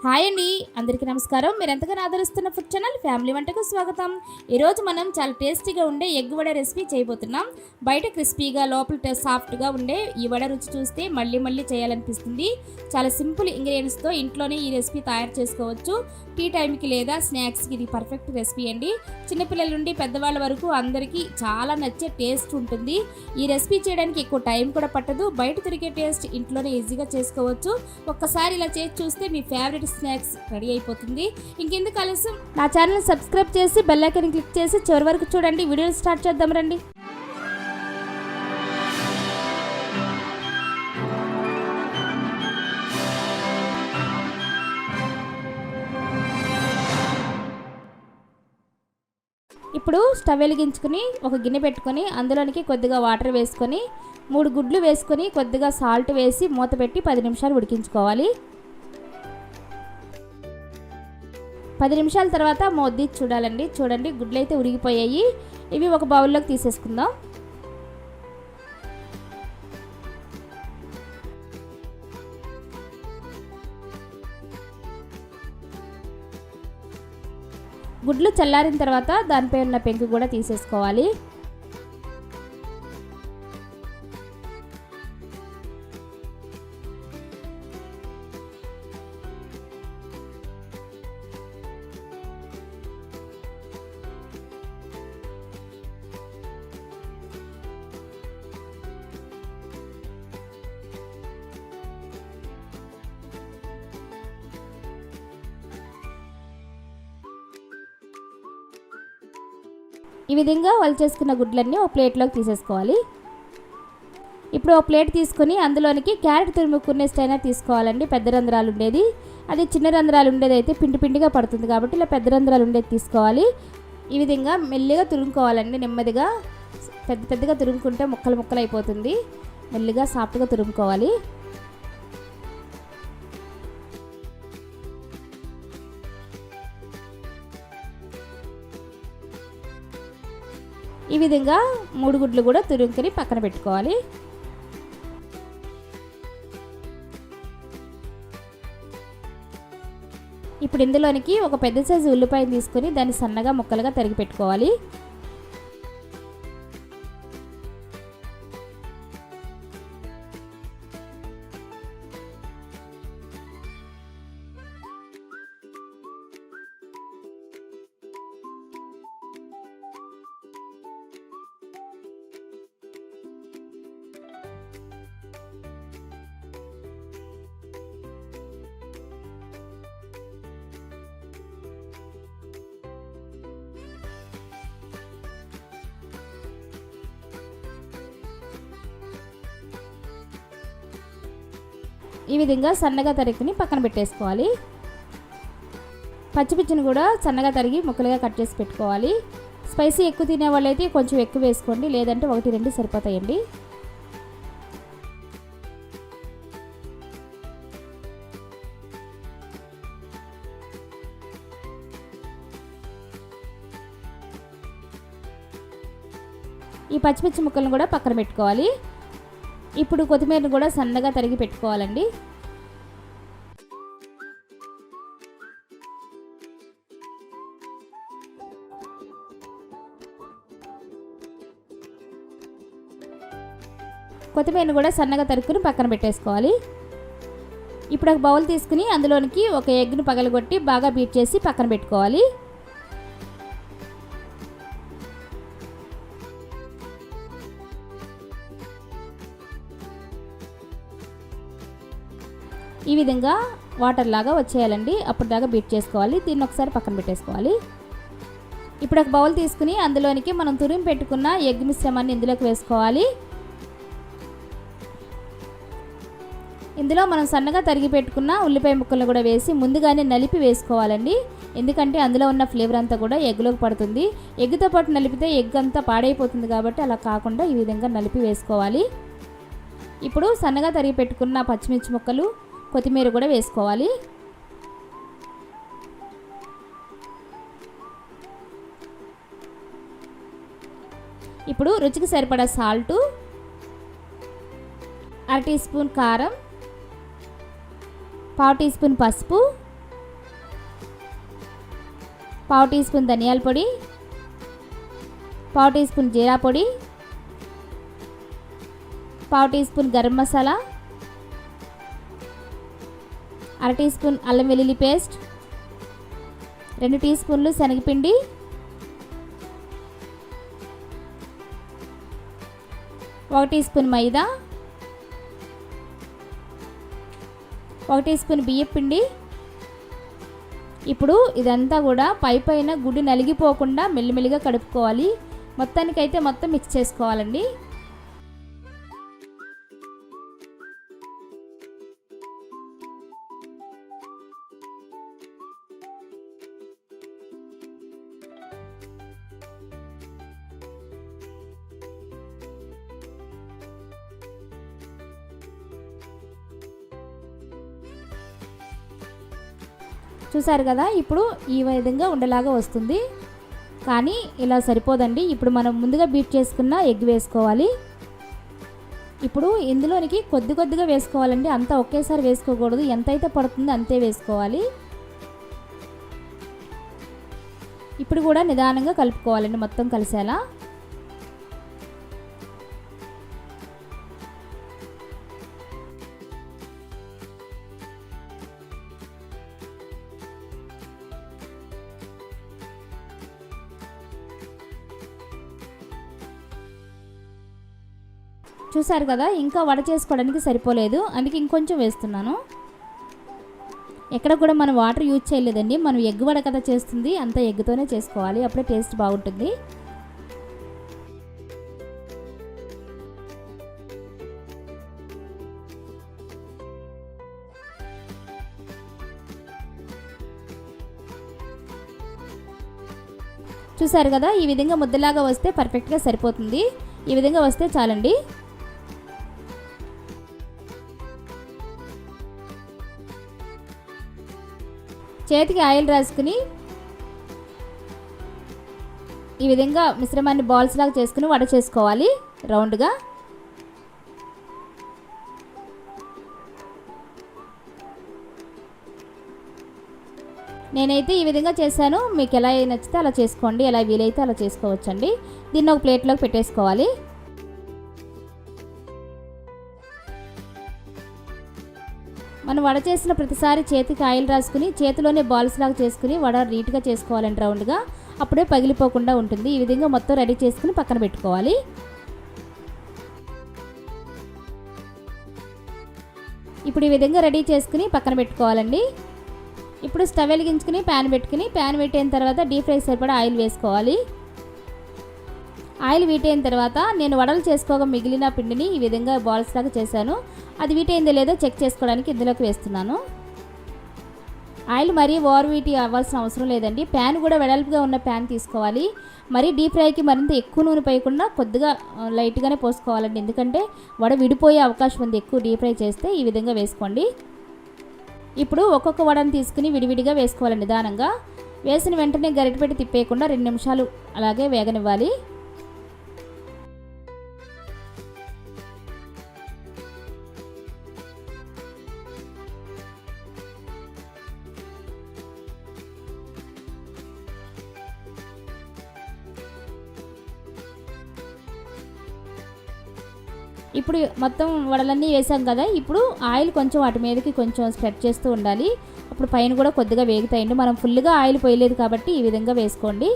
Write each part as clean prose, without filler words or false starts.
Hi అండి, అందరికీ నమస్కారం. మీరు ఎంతగానో ఆదరిస్తున్న ఫుడ్ ఛానల్ ఫ్యామిలీ వంటకు స్వాగతం. ఈరోజు మనం చాలా టేస్టీగా ఉండే ఎగ్ వడ రెసిపీ చేయబోతున్నాం. బయట క్రిస్పీగా లోపల సాఫ్ట్గా ఉండే ఈ వడ రుచి చూస్తే మళ్ళీ మళ్ళీ చేయాలనిపిస్తుంది. చాలా సింపుల్ ఇంగ్రీడియంట్స్తో ఇంట్లోనే ఈ రెసిపీ తయారు చేసుకోవచ్చు. టీ టైంకి లేదా స్నాక్స్కి ఇది పర్ఫెక్ట్ రెసిపీ అండి. చిన్నపిల్లల నుండి పెద్దవాళ్ళ వరకు అందరికీ చాలా నచ్చే టేస్ట్ ఉంటుంది. ఈ రెసిపీ చేయడానికి ఎక్కువ టైం కూడా పట్టదు. బయట దొరికే టేస్ట్ ఇంట్లోనే ఈజీగా చేసుకోవచ్చు. ఒక్కసారి ఇలా చేసి చూస్తే మీ ఫేవరెట్ స్నాక్స్ రెడీ అయిపోతుంది. ఇంకెందుకు ఆలస్యం, నా ఛానల్ సబ్స్క్రైబ్ చేసి బెల్ ఐకాన్ క్లిక్ చేసి చివరి వరకు చూడండి. వీడియో స్టార్ట్ చేద్దాం రండి. ఇప్పుడు స్టవ్ వెలిగించుకుని ఒక గిన్నె పెట్టుకొని అందులోనికి కొద్దిగా వాటర్ వేసుకొని 3 గుడ్లు వేసుకొని కొద్దిగా సాల్ట్ వేసి మూత పెట్టి 10 నిమిషాలు ఉడికించుకోవాలి. 10 నిమిషాల తర్వాత మూత చూడాలండి. చూడండి, గుడ్లు అయితే ఉడికిపోయాయి. ఇవి ఒక బౌల్లోకి తీసేసుకుందాం. గుడ్లు చల్లారిన తర్వాత దానిపై ఉన్న పెంకు కూడా తీసేసుకోవాలి. ఈ విధంగా చేసుకున్న గుడ్లన్నీ ఒక ప్లేట్లోకి తీసేసుకోవాలి. ఇప్పుడు ఒక ప్లేట్ తీసుకొని అందులోనికి క్యారెట్ తురుముకునే స్టైనర్ తీసుకోవాలండి. పెద్ద రంధ్రాలు ఉండేది, అది చిన్న రంధ్రాలు ఉండేది అయితే పిండి పిండిగా పడుతుంది కాబట్టి ఇలా పెద్ద రంధ్రాలు ఉండేది తీసుకోవాలి. ఈ విధంగా మెల్లిగా తురుముకోవాలండి. నెమ్మదిగా పెద్దగా తురుముకుంటే ముక్కలు ముక్కలు అయిపోతుంది. మెల్లిగా సాఫ్ట్గా తురుముకోవాలి. ఈ విధంగా 3 గుడ్లు కూడా తురుముకొని పక్కన పెట్టుకోవాలి. ఇప్పుడు ఇందులోనికి ఒక పెద్ద సైజు ఉల్లిపాయను తీసుకొని దాన్ని సన్నగా ముక్కలుగా తరిగి పెట్టుకోవాలి. ఈ విధంగా సన్నగా తరిగి పక్కన పెట్టేసుకోవాలి. పచ్చిమిర్చిని కూడా సన్నగా తరిగి ముక్కలుగా కట్ చేసి పెట్టుకోవాలి. స్పైసీ ఎక్కువ తినే వాళ్ళైతే కొంచెం ఎక్కువ వేసుకోండి, లేదంటే 1-2 సరిపోతాయండి. ఈ పచ్చిమిర్చి ముక్కలను కూడా పక్కన పెట్టుకోవాలి. ఇప్పుడు కొత్తిమీరను కూడా సన్నగా తరిగి పెట్టుకోవాలండి. కొత్తిమీరను కూడా సన్నగా తరుక్కుని పక్కన పెట్టేసుకోవాలి. ఇప్పుడు ఒక బౌల్ తీసుకుని అందులోనికి ఒక ఎగ్ను పగలగొట్టి బాగా బీట్ చేసి పక్కన పెట్టుకోవాలి. ఈ విధంగా వాటర్ లాగా వచ్చేయాలండి. అప్పుడు దాకా బీట్ చేసుకోవాలి. దీన్ని ఒకసారి పక్కన పెట్టేసుకోవాలి. ఇప్పుడు ఒక బౌల్ తీసుకుని అందులోనికి మనం తురిమి పెట్టుకున్న ఎగ్ మిశ్రమాన్ని ఇందులోకి వేసుకోవాలి. ఇందులో మనం సన్నగా తరిగి పెట్టుకున్న ఉల్లిపాయ ముక్కలను కూడా వేసి ముందుగానే నలిపి వేసుకోవాలండి. ఎందుకంటే అందులో ఉన్న ఫ్లేవర్ అంతా కూడా ఎగ్లోకి పడుతుంది. ఎగ్తో పాటు నలిపితే ఎగ్ అంతా పాడైపోతుంది కాబట్టి అలా కాకుండా ఈ విధంగా నలిపి వేసుకోవాలి. ఇప్పుడు సన్నగా తరిగి పెట్టుకున్న పచ్చిమిర్చి ముక్కలు, కొత్తిమీర కూడా వేసుకోవాలి. ఇప్పుడు రుచికి సరిపడా సాల్టు, 1/2 టీ స్పూన్ కారం, 1/2 టీ స్పూన్ పసుపు, పావు టీ స్పూన్ ధనియాల పొడి, పావు టీ స్పూన్ జీరా పొడి, పావు టీ స్పూన్ గరం మసాలా, అర టీ స్పూన్ అల్లం వెల్లుల్లి పేస్ట్, 2 టీ స్పూన్లు శనగపిండి, 1 టీ స్పూన్ మైదా, 1 టీ స్పూన్ బియ్యం పిండి. ఇప్పుడు ఇదంతా కూడా పైన గుడ్డు నలిగిపోకుండా మెల్లిమెల్లిగా కడుపుకోవాలి. మొత్తానికైతే మొత్తం మిక్స్ చేసుకోవాలండి. చూసారు కదా, ఇప్పుడు ఈ విధంగా ఉండలాగా వస్తుంది. కానీ ఇలా సరిపోదండి. ఇప్పుడు మనం ముందుగా బీట్ చేసుకున్న ఎగ్ వేసుకోవాలి. ఇప్పుడు ఇందులోనికి కొద్దిగా వేసుకోవాలండి, అంతా ఒకేసారి వేసుకోకూడదు. ఎంతైతే పడుతుందో అంతే వేసుకోవాలి. ఇప్పుడు కూడా నిదానంగా కలుపుకోవాలండి మొత్తం కలిసేలా. చూసారు కదా, ఇంకా వడ చేసుకోవడానికి సరిపోలేదు, అందుకే ఇంకొంచెం వేస్తున్నాను. ఎక్కడ కూడా మనం వాటర్ యూజ్ చేయలేదండి. మనం ఎగ్ వడ కదా చేస్తుంది, అంతా ఎగ్తోనే చేసుకోవాలి, అప్పుడే టేస్ట్ బాగుంటుంది. చూసారు కదా, ఈ విధంగా ముద్దలాగా వస్తే పర్ఫెక్ట్గా సరిపోతుంది. ఈ విధంగా వస్తే చాలండి. చేతికి ఆయిల్ రాసుకుని ఈ విధంగా మిశ్రమాన్ని బాల్స్ లాగా చేసుకుని వడ చేసుకోవాలి రౌండ్గా. నేనైతే ఈ విధంగా చేశాను. మీకు ఎలా నచ్చితే అలా చేసుకోండి, ఎలా వీలైతే అలా చేసుకోవచ్చండి. దీన్ని ఒక ప్లేట్లోకి పెట్టేసుకోవాలి. మనం వడ చేసిన ప్రతిసారి చేతికి ఆయిల్ రాసుకుని చేతిలోనే బాల్స్ లాగా చేసుకుని వడ నీట్గా చేసుకోవాలండి రౌండ్గా, అప్పుడే పగిలిపోకుండా ఉంటుంది. ఈ విధంగా మొత్తం రెడీ చేసుకుని పక్కన పెట్టుకోవాలి. ఇప్పుడు ఈ విధంగా రెడీ చేసుకుని పక్కన పెట్టుకోవాలండి. ఇప్పుడు స్టవ్ వెలిగించుకుని ప్యాన్ పెట్టిన తర్వాత డీప్ ఫ్రై సరిపడా ఆయిల్ వేసుకోవాలి. ఆయిల్ వీటైన తర్వాత నేను వడలు చేసుకోగా మిగిలిన పిండిని ఈ విధంగా బాల్స్ లాగా చేశాను. అది వీటైందో లేదో చెక్ చేసుకోవడానికి ఇందులోకి వేస్తున్నాను. ఆయిల్ మరీ ఓవర్ వీటి అవ్వాల్సిన అవసరం లేదండి. ప్యాన్ కూడా వెడల్పుగా ఉన్న ప్యాన్ తీసుకోవాలి. మరీ డీప్ ఫ్రైకి మరింత ఎక్కువ నూనె పోయకుండా కొద్దిగా లైట్గానే పోసుకోవాలండి, ఎందుకంటే వడ విడిపోయే అవకాశం ఉంది ఎక్కువ డీప్ ఫ్రై చేస్తే. ఈ విధంగా వేసుకోండి. ఇప్పుడు ఒక్కొక్క వడను తీసుకుని విడివిడిగా వేసుకోవాలండి నిదానంగా. వేసిన వెంటనే గరిటె పెట్టి తిప్పేయకుండా 2 నిమిషాలు అలాగే వేగనివ్వాలి. ఇప్పుడు మొత్తం వడలన్నీ వేసాం కదా, ఇప్పుడు ఆయిల్ కొంచెం వాటి మీదకి కొంచెం స్ప్రెడ్ చేస్తూ ఉండాలి. అప్పుడు పైన కూడా కొద్దిగా వేగుతాయండి. మనం ఫుల్గా ఆయిల్ పోయలేదు కాబట్టి ఈ విధంగా వేసుకోండి.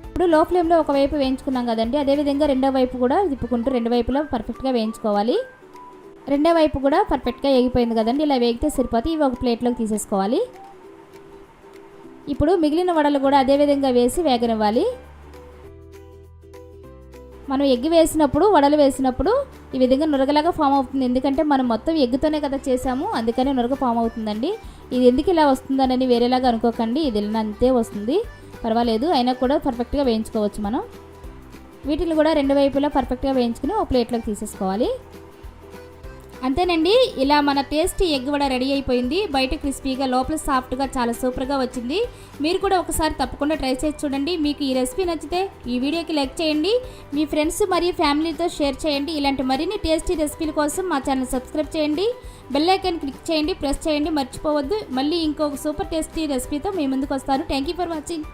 ఇప్పుడు లో ఫ్లేమ్లో ఒకవైపు వేయించుకున్నాం కదండి, అదేవిధంగా రెండో వైపు కూడా తిప్పుకుంటూ 2 వైపులా పర్ఫెక్ట్గా వేయించుకోవాలి. రెండో వైపు కూడా పర్ఫెక్ట్గా వేగిపోయింది కదండి, ఇలా వేగితే సరిపోతే ఇవి ఒక ప్లేట్లోకి తీసేసుకోవాలి. ఇప్పుడు మిగిలిన వడలు కూడా అదేవిధంగా వేసి వేగనివ్వాలి. మనం ఎగ్ వేసినప్పుడు వడలు వేసినప్పుడు ఈ విధంగా నురగలాగా ఫామ్ అవుతుంది, ఎందుకంటే మనం మొత్తం ఎగ్తోనే కదా చేసాము, అందుకనే నురగ ఫామ్ అవుతుందండి. ఇది ఎందుకు ఇలా వస్తుందని వేరేలాగా అనుకోకండి, ఇది ఇలా అంతే వస్తుంది, పర్వాలేదు. అయినా కూడా పర్ఫెక్ట్గా వేయించుకోవచ్చు మనం. వీటిని కూడా 2 వైపులా పర్ఫెక్ట్గా వేయించుకుని ఒక ప్లేట్లోకి తీసేసుకోవాలి. అంతేనండి, ఇలా మన టేస్టీ ఎగ్ వడ రెడీ అయిపోయింది. బయట క్రిస్పీగా లోపల సాఫ్ట్గా చాలా సూపర్గా వచ్చింది. మీరు కూడా ఒకసారి తప్పకుండా ట్రై చేసి చూడండి. మీకు ఈ రెసిపీ నచ్చితే ఈ వీడియోకి లైక్ చేయండి, మీ ఫ్రెండ్స్ మరియు ఫ్యామిలీతో షేర్ చేయండి. ఇలాంటి మరిన్ని టేస్టీ రెసిపీల కోసం మా ఛానల్ సబ్స్క్రైబ్ చేయండి, బెల్ ఐకాన్ క్లిక్ చేయండి, ప్రెస్ చేయండి, మర్చిపోవద్దు. మళ్ళీ ఇంకొక సూపర్ టేస్టీ రెసిపీతో మీ ముందుకు వస్తాను. Thank you for watching.